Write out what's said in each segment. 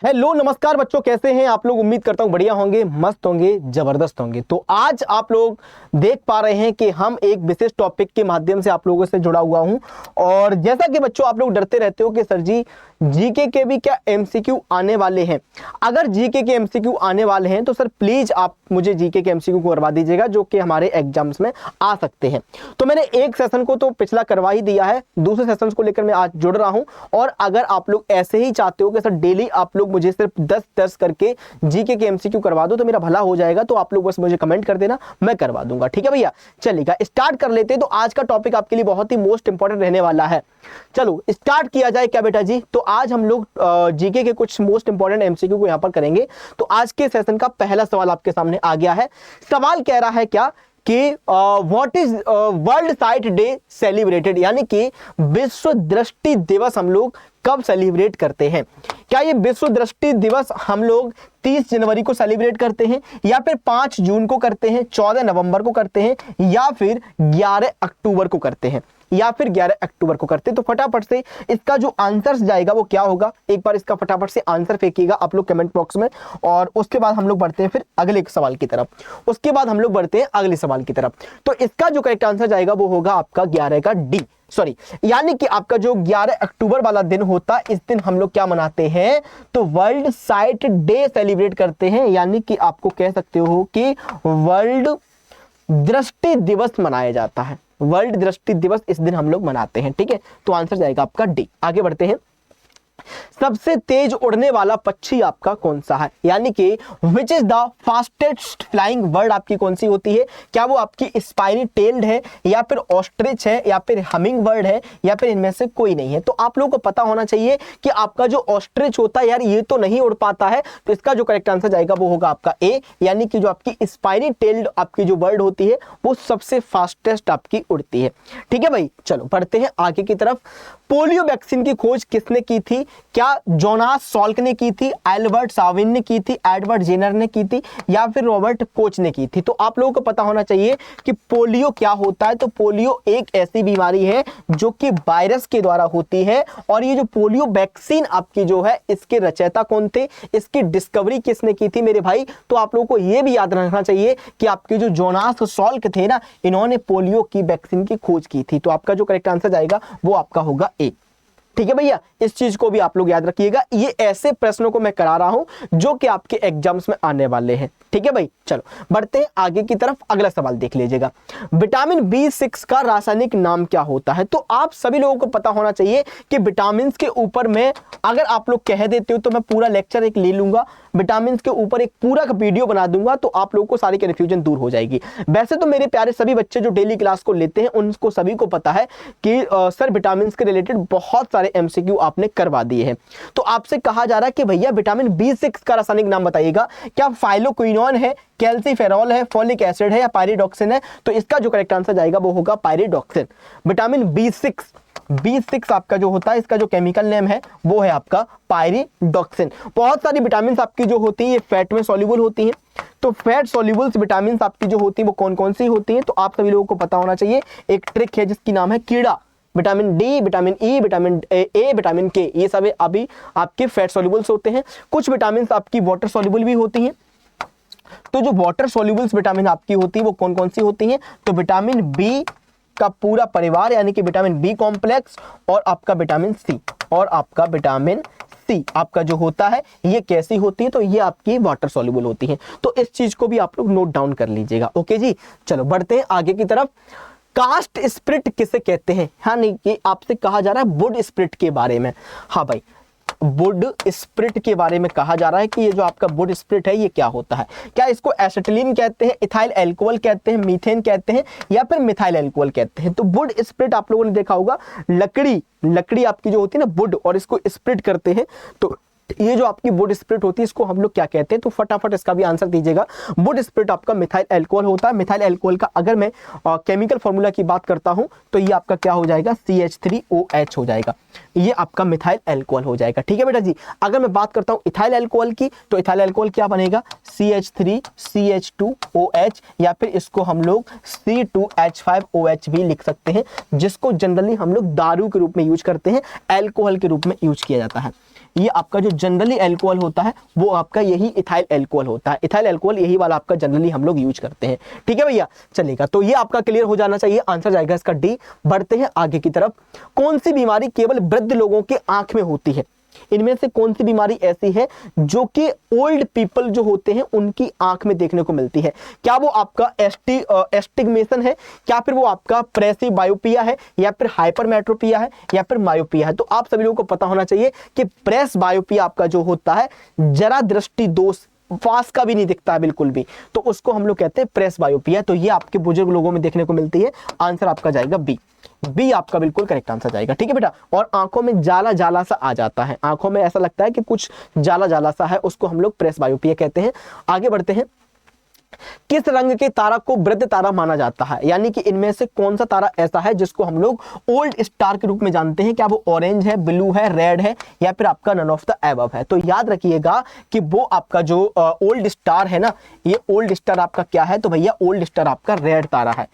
Hello नमस्कार बच्चों, कैसे हैं आप लोग। उम्मीद करता हूं बढ़िया होंगे, मस्त होंगे, जबरदस्त होंगे। तो आज आप लोग देख पा रहे हैं कि हम एक विशेष टॉपिक के माध्यम से आप लोगों से जुड़ा हुआ हूं। और जैसा कि बच्चों आप लोग डरते रहते हो कि सर जी जीके के भी क्या एमसीक्यू आने वाले हैं। अगर जीके के एमसीक्यू आने वाले हैं तो सर प्लीज आप मुझे जीके के एमसीक्यू को करवा दीजिएगा, जो कि हमारे एग्जाम्स में आ सकते हैं। तो मैंने एक सेशन को तो पिछला करवा ही दिया है, दूसरे सेशन को लेकर मैं आज जुड़ रहा हूं। और अगर आप लोग ऐसे ही चाहते हो कि सर डेली आप लोग मुझे सिर्फ 10 करके जीके के एमसीक्यू करवा दो तो मेरा भला हो जाएगा, तो आप लोग बस मुझे कमेंट कर देना, मैं करवा दूंगा। ठीक है भैया, चलिएगा स्टार्ट कर लेते हैं। तो आज का टॉपिक आपके लिए बहुत ही मोस्ट इंपॉर्टेंट रहने वाला है। चलो स्टार्ट किया जाए क्या बेटा जी। तो आज हम लोग जीके के कुछ मोस्ट इंपॉर्टेंट एमसीक्यू को यहां पर करेंगे। तो आज के सेशन का पहला सवाल आपके सामने आ गया है। सवाल कह रहा है क्या कि what is world site day celebrated, यानी कि विश्व दृष्टि दिवस हम लोग कब सेलिब्रेट करते हैं। क्या ये विश्व दृष्टि दिवस हम लोग 30 जनवरी को सेलिब्रेट करते हैं, या फिर 5 जून को करते हैं, 14 नवंबर को करते हैं, या फिर 11 अक्टूबर को करते हैं, या फिर 11 अक्टूबर को करते हैं। तो फटाफट से इसका जो आंसर जाएगा वो क्या होगा, एक बार इसका फटाफट से आंसर फेंकिएगा आप लोग कमेंट बॉक्स में। और उसके बाद हम लोग बढ़ते हैं फिर अगले सवाल की तरफ, उसके बाद हम लोग बढ़ते हैं अगले सवाल की तरफ। तो इसका जो करेक्ट आंसर जाएगा वो होगा आपका 11 का डी, सॉरी, यानी कि आपका जो 11 अक्टूबर वाला दिन होता, इस दिन हम लोग क्या मनाते हैं, तो वर्ल्ड साइट डे सेलिब्रेट करते हैं। यानी कि आपको कह सकते हो कि वर्ल्ड दृष्टि दिवस मनाया जाता है। वर्ल्ड दृष्टि दिवस इस दिन हम लोग मनाते हैं। ठीक है, तो आंसर जाएगा आपका डी। आगे बढ़ते हैं। सबसे तेज उड़ने वाला पक्षी आपका कौन सा है, यानी कि which is the fastest flying bird आपकी कौन सी होती है। क्या वो आपकी स्पाइनी टेल्ड है, या फिर ऑस्ट्रिच है, या फिर हमिंग बर्ड है, या फिर इनमें से कोई नहीं है। तो आप लोगों को पता होना चाहिए कि आपका जो ऑस्ट्रिच होता है यार ये तो नहीं उड़ पाता है। तो इसका जो करेक्ट आंसर जाएगा वो होगा आपका ए, यानी कि जो आपकी स्पाइनी टेल्ड आपकी जो बर्ड होती है वो सबसे फास्टेस्ट आपकी उड़ती है। ठीक है भाई, चलो बढ़ते हैं आगे की तरफ। पोलियो वैक्सीन की खोज किसने की थी। क्या जोनास सॉल्क ने की थी, एल्बर्ट साविन ने की थी, एडवर्ड जेनर ने की थी, या फिर रॉबर्ट कोच ने की थी। तो आप लोगों को पता होना चाहिए कि पोलियो क्या होता है। तो पोलियो एक ऐसी बीमारी है जो कि वायरस के द्वारा होती है। और ये जो पोलियो वैक्सीन आपकी जो है इसके रचयिता कौन थे, इसकी डिस्कवरी किसने की थी मेरे भाई। तो आप लोगों को यह भी याद रखना चाहिए कि आपके जो जोनास सॉल्क थे ना, इन्होंने पोलियो की वैक्सीन की खोज की थी। तो आपका जो करेक्ट आंसर जाएगा वो आपका होगा ए। ठीक है भैया, इस चीज को भी आप लोग याद रखिएगा। ये ऐसे प्रश्नों को मैं करा रहा हूं जो कि आपके एग्जाम्स में आने वाले हैं। ठीक है भाई, चलो बढ़ते हैं आगे की तरफ। अगला सवाल देख लीजिएगा। विटामिन B6 का रासायनिक नाम क्या होता है। तो आप सभी लोगों को पता होना चाहिए कि विटामिन के ऊपर में अगर आप लोग कह देते हो तो मैं पूरा लेक्चर एक ले लूंगा, विटामिन के ऊपर एक पूरा का वीडियो बना दूंगा, तो आप लोगों को सारी कंफ्यूजन दूर हो जाएगी। वैसे तो मेरे प्यारे सभी बच्चे जो डेली क्लास को लेते हैं उनको सभी को पता है कि सर विटामिन के रिलेटेड बहुत सारे एमसीक्यू आपने करवा दिए हैं। तो आपसे कहा जा रहा है कि भैया विटामिन B6 का रासायनिक नाम बताइएगा। क्या फाइलोक्विनोन है, कैल्सीफेरॉल है, फोलिक एसिड है, या पायरिडॉक्सिन है। तो इसका जो करेक्ट आंसर जाएगा वो होगा पायरिडॉक्सिन। विटामिन B6 आपका जो होता है इसका जो केमिकल नेम है वो है आपका पायरिडॉक्सिन। बहुत सारी विटामिन आपकी जो होती है ये फैट में सॉल्युबल होती हैं। तो फैट सॉल्युबल विटामिन आपकी जो होती है वो कौन कौन सी होती हैं, तो आप सभी लोगों को पता होना चाहिए। एक ट्रिक है जिसकी नाम है कीड़ा। Vitamin D, vitamin E, vitamin A, vitamin के, ये सब अभी आपके फैट सॉल्युबल्स होते हैं। कुछ विटामिन आपकी वाटर सॉल्युबल भी होती हैं। तो जो वाटर सॉल्युबल्स विटामिन आपकी होती है वो कौन कौन सी होती हैं, तो विटामिन बी का पूरा परिवार, यानी कि विटामिन बी कॉम्प्लेक्स, और आपका विटामिन सी, और आपका विटामिन सी आपका जो होता है ये कैसी होती है, तो ये आपकी वाटर सॉल्युबल होती है। तो इस चीज को भी आप लोग नोट डाउन कर लीजिएगा। ओके जी, चलो बढ़ते हैं आगे की तरफ। कास्ट स्प्रिट किसे कहते हैं, हाँ नहीं कि आपसे कहा जा रहा है वुड स्प्रिट के बारे में। हाँ भाई, वुड स्प्रिट के बारे में कहा जा रहा है कि ये जो आपका वुड स्प्रिट है ये क्या होता है। क्या इसको एसिटिलीन कहते हैं, इथाइल एल्कोहल कहते हैं, मीथेन कहते हैं, या फिर मिथाइल एल्कोहल कहते हैं। तो वुड स्प्रिट आप लोगों ने देखा होगा, लकड़ी आपकी जो होती है ना वुड, और इसको स्प्रिट करते हैं। तो ये जो आपकी वुड स्प्रिट होती है इसको हम लोग क्या कहते हैं, तो फटाफट इसका भी आंसर दीजिएगा। वुड स्प्रिट आपका मिथाइल एल्कोहल होता है। मिथाइल एल्कोहल का अगर मैं केमिकल फॉर्मूला की बात करता हूं तो ये आपका क्या हो जाएगा, CH3OH हो जाएगा। ये आपका मिथाइल एल्कोहल हो जाएगा। ठीक है बेटा जी। अगर मैं बात करता हूं इथाइल एल्कोहल की, तो इथाइल एल्कोहल क्या बनेगा, CH3CH2OH, या फिर इसको हम लोग C2H5OH भी लिख सकते हैं, जिसको जनरली हम लोग दारू के रूप में यूज करते हैं, एल्कोहल के रूप में यूज किया जाता है। ये आपका जो जनरली अल्कोहल होता है वो आपका यही इथाइल अल्कोहल होता है। इथाइल अल्कोहल यही वाला आपका जनरली हम लोग यूज करते हैं। ठीक है भैया, चलेगा। तो ये आपका क्लियर हो जाना चाहिए, आंसर जाएगा इसका डी। बढ़ते हैं आगे की तरफ। कौन सी बीमारी केवल वृद्ध लोगों के आंख में होती है? इनमें से कौन सी बीमारी ऐसी है जो कि ओल्ड पीपल जो होते हैं उनकी आंख में देखने को मिलती है? क्या वो आपका एस्टिग्मेशन है, क्या फिर वो आपका प्रेसबायोपिया है, या फिर हाइपरमेट्रोपिया है, या फिर मायोपिया है? तो आप सभी लोगों को पता होना चाहिए कि प्रेसबायोपिया आपका जो होता है जरा दृष्टि दोष, पास का भी नहीं दिखता है बिल्कुल भी, तो उसको हम लोग कहते हैं प्रेसबायोपिया। तो ये आपके बुजुर्ग लोगों में देखने को मिलती है। आंसर आपका जाएगा बी। बी आपका बिल्कुल करेक्ट आंसर जाएगा। ठीक है बेटा। और आंखों में जाला जाला सा आ जाता है, आंखों में ऐसा लगता है कि कुछ जाला जाला सा है, उसको हम लोग प्रेसबायोपिया कहते हैं। आगे बढ़ते हैं। किस रंग के तारा को वृद्ध तारा माना जाता है? यानी कि इनमें से कौन सा तारा ऐसा है जिसको हम लोग ओल्ड स्टार के रूप में जानते हैं? क्या वो ऑरेंज है, ब्लू है, रेड है, या फिर आपका नन ऑफ द एबव है? तो याद रखिएगा कि वो आपका जो ओल्ड स्टार है ना, ये ओल्ड स्टार आपका क्या है? तो भैया ओल्ड स्टार आपका रेड तारा है।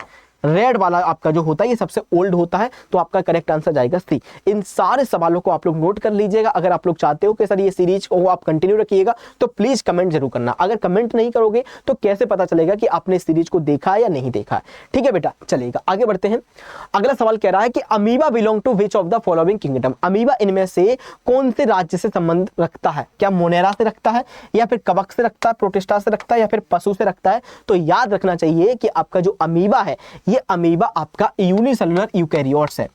रेड वाला आपका जो होता है ये सबसे ओल्ड होता है। तो आपका करेक्ट आंसर जाएगा सी। इन सारे सवालों को आप लोग नोट कर लीजिएगा। अगर आप लोग चाहते हो कि सर ये सीरीज को आप कंटिन्यू रखिएगा तो प्लीज कमेंट जरूर करना। अगर कमेंट नहीं करोगे तो कैसे पता चलेगा कि आपने सीरीज को देखा है या नहीं देखा है? ठीक है बेटा, चलेगा। आगे बढ़ते हैं। अगला सवाल कह रहा है कि amoeba belong to which of the following kingdom? Amoeba इनमें से कौन से राज्य से संबंध रखता है? क्या मोनेरा से रखता है, या फिर कवक से रखता है, प्रोटिस्टा से रखता है, या फिर पशु से रखता है? तो याद रखना चाहिए कि आपका जो अमीबा है ये अमीबा आपका यूनिसेलुलर यूकैरियोट्स है।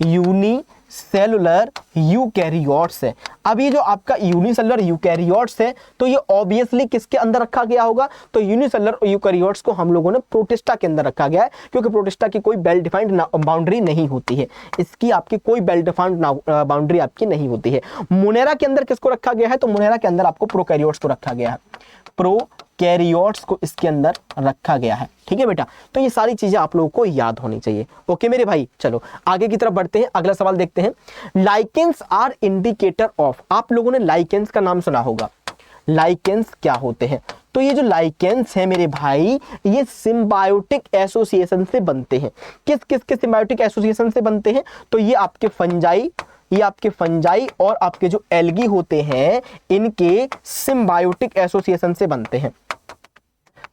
यूनिसेलुलर यूकैरियोट्स है। अब ये जो आपका यूनिसेलुलर यूकैरियोट्स है तो ये ऑब्वियसली किसके अंदर रखा गया होगा? तो यूनिसेलुलर यूकैरियोट्स को हम लोगों ने प्रोटिस्टा के अंदर रखा गया है, क्योंकि प्रोटिस्टा की कोई वेल डिफाइंड बाउंड्री नहीं होती है। इसकी आपकी कोई वेल डिफाइंड बाउंड्री आपकी नहीं होती है। मोनेरा के अंदर किसको रखा गया है? तो मोनेरा के अंदर आपको प्रोकैरियोट्स को रखा गया है। प्रोकैरियोट्स को इसके अंदर रखा गया है। ठीक है बेटा, तो ये सारी चीजें आप लोगों को याद होनी चाहिए। ओके मेरे भाई, चलो आगे की तरफ बढ़ते हैं। अगला सवाल देखते हैं। Lichens are indicator of. आप लोगों ने लाइकेंस का नाम सुना होगा। लाइकेंस क्या होते हैं? तो ये जो लाइकेंस है मेरे भाई ये सिम्बायोटिक एसोसिएशन से बनते हैं। किस किस के सिम्बायोटिक एसोसिएशन से बनते हैं? तो ये आपके फंजाई, ये आपके फंजाई और आपके जो एल्गी होते हैं इनके सिम्बायोटिक एसोसिएशन से बनते हैं।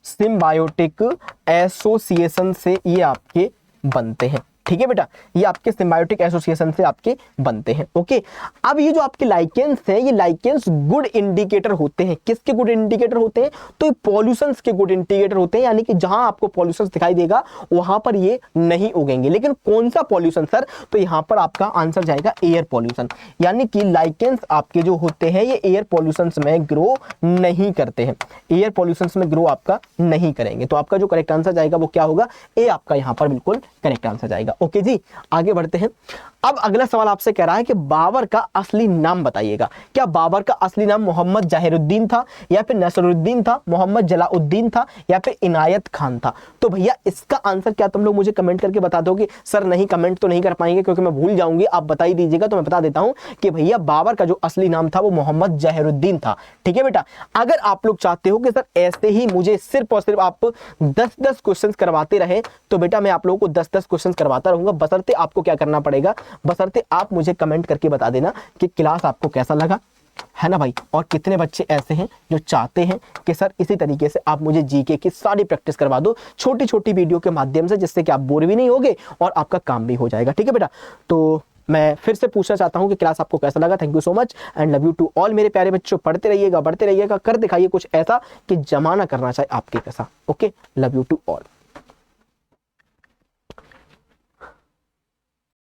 सिम्बायोटिक एसोसिएशन से ये आपके बनते हैं। ठीक है बेटा, ये आपके सिम्बायोटिक एसोसिएशन से आपके बनते हैं। ओके, अब ये जो आपके लाइकेंस है ये लाइकेंस गुड इंडिकेटर होते हैं। किसके गुड इंडिकेटर होते हैं? तो पॉल्यूशंस के गुड इंडिकेटर होते हैं, यानी कि जहां आपको पॉल्यूशंस दिखाई देगा वहां पर ये नहीं उगेंगे। लेकिन कौन सा पॉल्यूशन सर? तो यहां पर आपका आंसर जाएगा एयर पॉल्यूशन। यानी कि लाइकेंस आपके जो होते हैं ये एयर पॉल्यूशंस में ग्रो नहीं करते हैं, एयर पॉल्यूशंस में ग्रो आपका नहीं करेंगे। तो आपका जो करेक्ट आंसर जाएगा वो क्या होगा? ए आपका यहां पर बिल्कुल करेक्ट आंसर जाएगा। ओके जी, आगे बढ़ते हैं। अब अगला सवाल आपसे कह रहा है कि बाबर का असली नाम बताइएगा। क्या बाबर का असली नाम मोहम्मद जहीरुद्दीन था, या फिर नसरुद्दीन था, मोहम्मद जलाउद्दीन था, या फिर इनायत खान था? तो भैया इसका आंसर क्या तुम लोग मुझे कमेंट करके बता दोगे? सर नहीं, कमेंट तो नहीं कर पाएंगे क्योंकि मैं भूल जाऊंगी, आप बता ही दीजिएगा। तो मैं बता देता हूं कि भैया बाबर का जो असली नाम था वो मोहम्मद जहीरुद्दीन था। ठीक है बेटा, अगर आप लोग चाहते हो कि सर ऐसे ही मुझे सिर्फ और सिर्फ आप 10-10 क्वेश्चन करवाते रहे तो बेटा मैं आप लोगों को 10-10 क्वेश्चन करवाता रहूंगा। बशर्ते आपको क्या करना पड़ेगा? बशर्ते आप मुझे कमेंट करके बता देना कि क्लास आपको कैसा लगा, है ना भाई। और कितने बच्चे ऐसे हैं जो चाहते हैं कि सर इसी तरीके से आप मुझे जीके की सारी प्रैक्टिस करवा दो छोटी छोटी वीडियो के माध्यम से, जिससे कि आप बोर भी नहीं होगे और आपका काम भी हो जाएगा। ठीक है बेटा, तो मैं फिर से पूछना चाहता हूं कि क्लास आपको कैसा लगा। Thank you so much and love you to all मेरे प्यारे बच्चों। पढ़ते रहिएगा, बढ़ते रहिएगा, कर दिखाइए कुछ ऐसा कि जमाना करना चाहे आपके कैसा। Okay, love you to all.